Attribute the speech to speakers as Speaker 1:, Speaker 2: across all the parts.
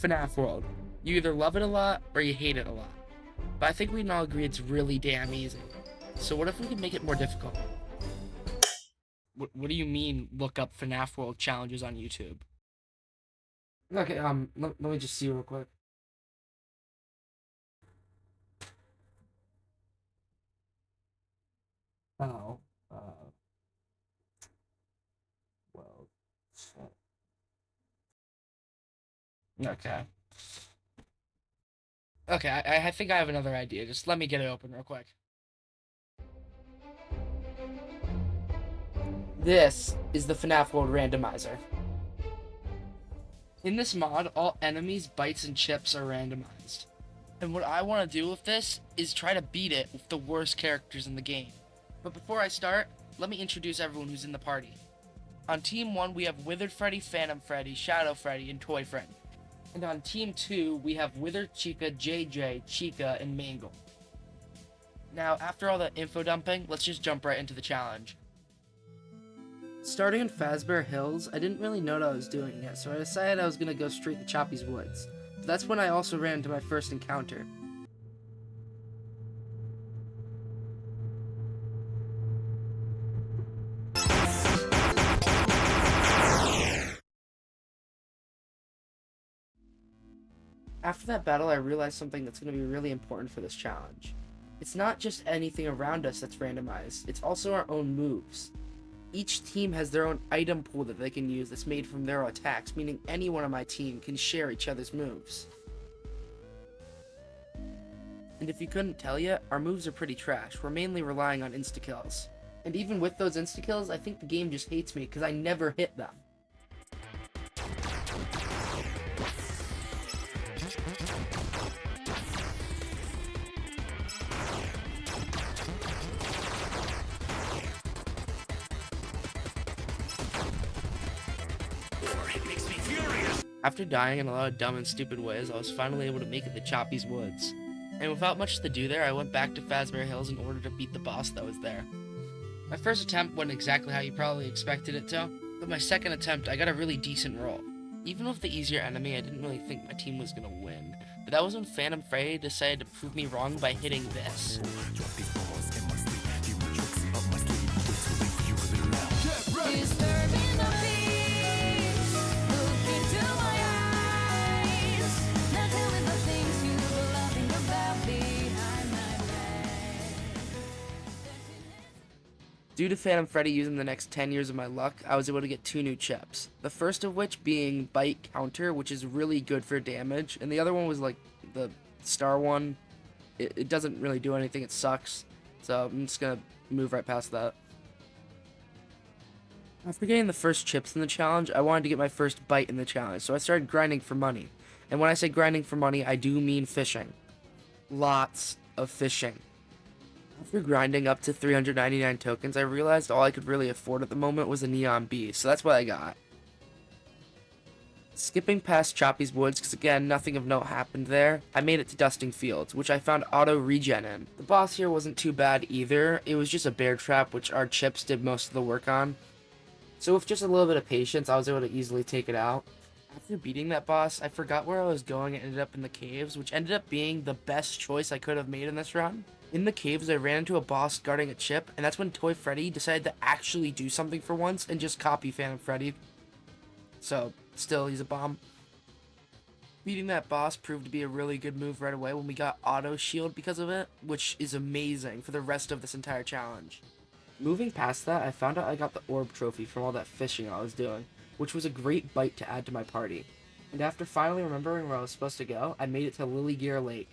Speaker 1: FNAF World. You either love it a lot or you hate it a lot. But I think we can all agree it's really damn easy. So what if we could make it more difficult? What do you mean look up FNAF World challenges on YouTube? Okay, let me just see real quick. Oh, well, okay. Okay, I think I have another idea. Just let me get it open real quick. This is the FNAF World randomizer. In this mod, all enemies, bites, and chips are randomized. And what I want to do with this is try to beat it with the worst characters in the game. But before I start, let me introduce everyone who's in the party. On Team 1, we have Withered Freddy, Phantom Freddy, Shadow Freddy, and Toy Freddy. And on Team 2, we have Withered Chica, JJ, Chica, and Mangle. Now, after all the info dumping, let's just jump right into the challenge. Starting in Fazbear Hills, I didn't really know what I was doing yet, so I decided I was going to go straight to Choppy's Woods. But that's when I also ran into my first encounter. After that battle, I realized something that's going to be really important for this challenge. It's not just anything around us that's randomized, it's also our own moves. Each team has their own item pool that they can use that's made from their attacks, meaning anyone on my team can share each other's moves. And if you couldn't tell yet, our moves are pretty trash. We're mainly relying on insta-kills. And even with those insta-kills, I think the game just hates me because I never hit them. After dying in a lot of dumb and stupid ways, I was finally able to make it to Choppy's Woods. And without much to do there, I went back to Fazbear Hills in order to beat the boss that was there. My first attempt went exactly how you probably expected it to, but my second attempt I got a really decent roll. Even with the easier enemy, I didn't really think my team was gonna win, but that was when Phantom Freddy decided to prove me wrong by hitting this. Due to Phantom Freddy using the next 10 years of my luck, I was able to get 2 new chips. The first of which being Bite Counter, which is really good for damage, and the other one was like the star one. It doesn't really do anything, it sucks, so I'm just gonna move right past that. After getting the first chips in the challenge, I wanted to get my first bite in the challenge, so I started grinding for money. And when I say grinding for money, I do mean fishing. Lots of fishing. After grinding up to 399 tokens, I realized all I could really afford at the moment was a Neon Bee, so that's what I got. Skipping past Choppy's Woods, because again, nothing of note happened there, I made it to Dusting Fields, which I found auto regen in. The boss here wasn't too bad either, it was just a bear trap, which our chips did most of the work on. So with just a little bit of patience, I was able to easily take it out. After beating that boss, I forgot where I was going and ended up in the caves, which ended up being the best choice I could have made in this run. In the caves, I ran into a boss guarding a chip, and that's when Toy Freddy decided to actually do something for once and just copy Phantom Freddy. So, still, he's a bomb. Beating that boss proved to be a really good move right away when we got auto shield because of it, which is amazing for the rest of this entire challenge. Moving past that, I found out I got the orb trophy from all that fishing I was doing, which was a great bite to add to my party. And after finally remembering where I was supposed to go, I made it to Lily Gear Lake.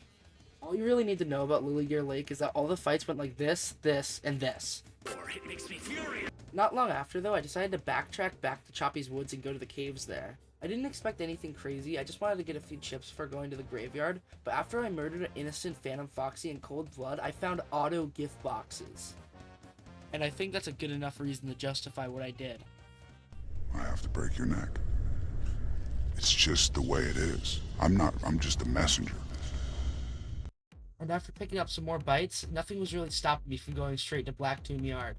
Speaker 1: All you really need to know about Lily Gear Lake is that all the fights went like this, this, and this.
Speaker 2: It makes me furious.
Speaker 1: Not long after, though, I decided to backtrack back to Choppy's Woods and go to the caves there. I didn't expect anything crazy, I just wanted to get a few chips before going to the graveyard, but after I murdered an innocent Phantom Foxy in cold blood, I found auto gift boxes. And I think that's a good enough reason to justify what I did.
Speaker 3: I have to break your neck. It's just the way it is. I'm just a messenger.
Speaker 1: And after picking up some more bites, nothing was really stopping me from going straight to Black Tomb Yard.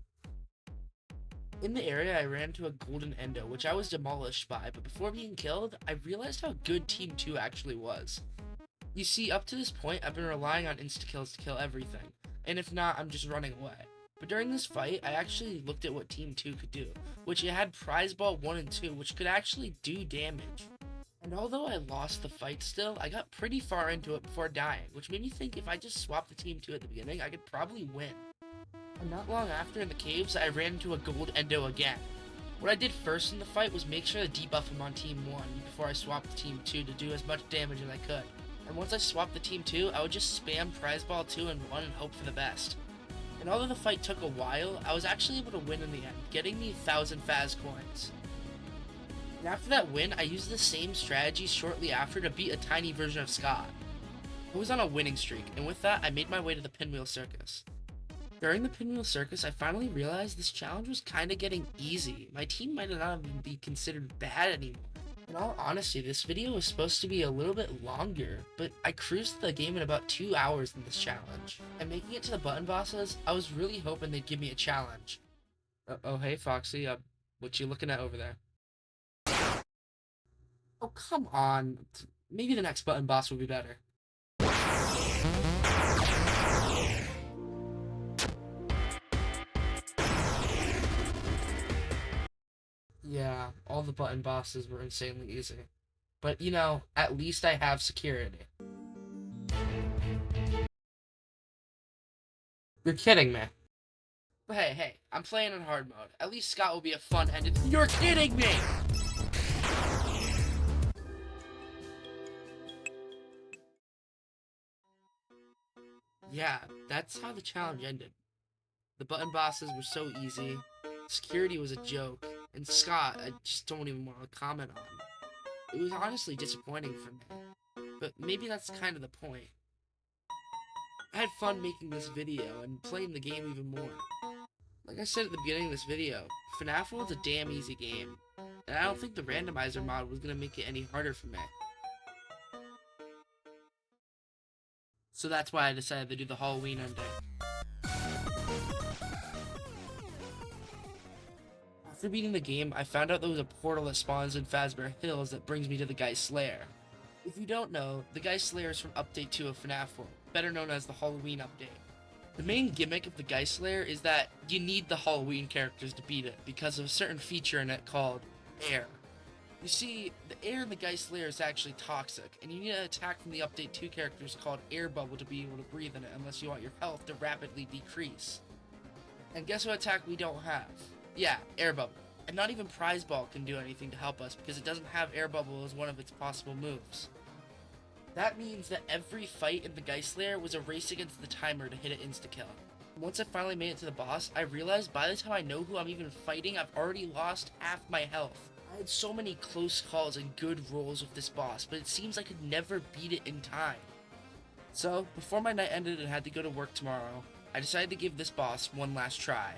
Speaker 1: In the area, I ran into a golden endo, which I was demolished by, but before being killed, I realized how good Team 2 actually was. You see, up to this point, I've been relying on insta-kills to kill everything, and if not, I'm just running away. But during this fight, I actually looked at what Team 2 could do, which it had prize ball 1 and 2, which could actually do damage. And although I lost the fight still, I got pretty far into it before dying, which made me think if I just swapped the Team 2 at the beginning, I could probably win. And not long after in the caves, I ran into a gold endo again. What I did first in the fight was make sure to debuff him on Team 1 before I swapped the Team 2 to do as much damage as I could. And once I swapped the Team 2, I would just spam prize ball 2 and 1 and hope for the best. And although the fight took a while, I was actually able to win in the end, getting me 1,000 Faz coins. And after that win, I used the same strategy shortly after to beat a tiny version of Scott. I was on a winning streak, and with that, I made my way to the Pinwheel circus. During the Pinwheel circus, I finally realized this challenge was kinda getting easy. My team might not even be considered bad anymore. In all honesty, this video was supposed to be a little bit longer, but I cruised the game in about 2 hours in this challenge. And making it to the button bosses, I was really hoping they'd give me a challenge. Oh hey Foxy, what you looking at over there? Oh come on, maybe the next button boss will be better. Yeah, all the button bosses were insanely easy. But, you know, at least I have security. You're kidding me. But hey, I'm playing in hard mode. At least Scott will be a fun end. You're kidding me! Yeah, that's how the challenge ended. The button bosses were so easy. Security was a joke. And Scott, I just don't even want to comment on. It was honestly disappointing for me. But maybe that's kind of the point. I had fun making this video and playing the game even more. Like I said at the beginning of this video, FNAF World's a damn easy game. And I don't think the randomizer mod was going to make it any harder for me. So that's why I decided to do the Halloween ending. After beating the game, I found out there was a portal that spawns in Fazbear Hills that brings me to the Geist Slayer. If you don't know, the Geist Slayer is from Update 2 of FNAF World, better known as the Halloween update. The main gimmick of the Geist Slayer is that you need the Halloween characters to beat it because of a certain feature in it called air. You see, the air in the Geist Slayer is actually toxic, and you need an attack from the Update 2 characters called Air Bubble to be able to breathe in it unless you want your health to rapidly decrease. And guess what attack we don't have? Yeah, Air Bubble. And not even Prize Ball can do anything to help us because it doesn't have Air Bubble as one of its possible moves. That means that every fight in the Geist Slayer was a race against the timer to hit an insta-kill. Once I finally made it to the boss, I realized by the time I know who I'm even fighting, I've already lost half my health. I had so many close calls and good rolls with this boss, but it seems I could never beat it in time. So, before my night ended and had to go to work tomorrow, I decided to give this boss one last try.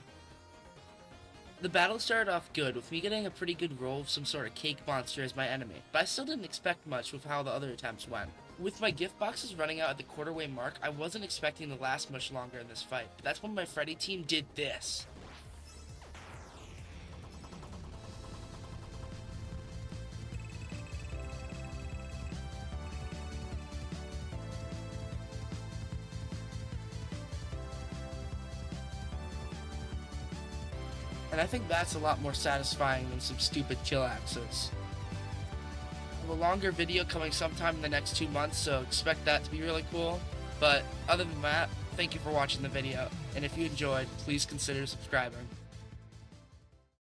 Speaker 1: The battle started off good, with me getting a pretty good roll of some sort of cake monster as my enemy, but I still didn't expect much with how the other attempts went. With my gift boxes running out at the quarter-way mark, I wasn't expecting to last much longer in this fight, but that's when my Freddy team did this. And I think that's a lot more satisfying than some stupid chillaxes. I have a longer video coming sometime in the next 2 months, so expect that to be really cool. But other than that, thank you for watching the video, and if you enjoyed, please consider subscribing.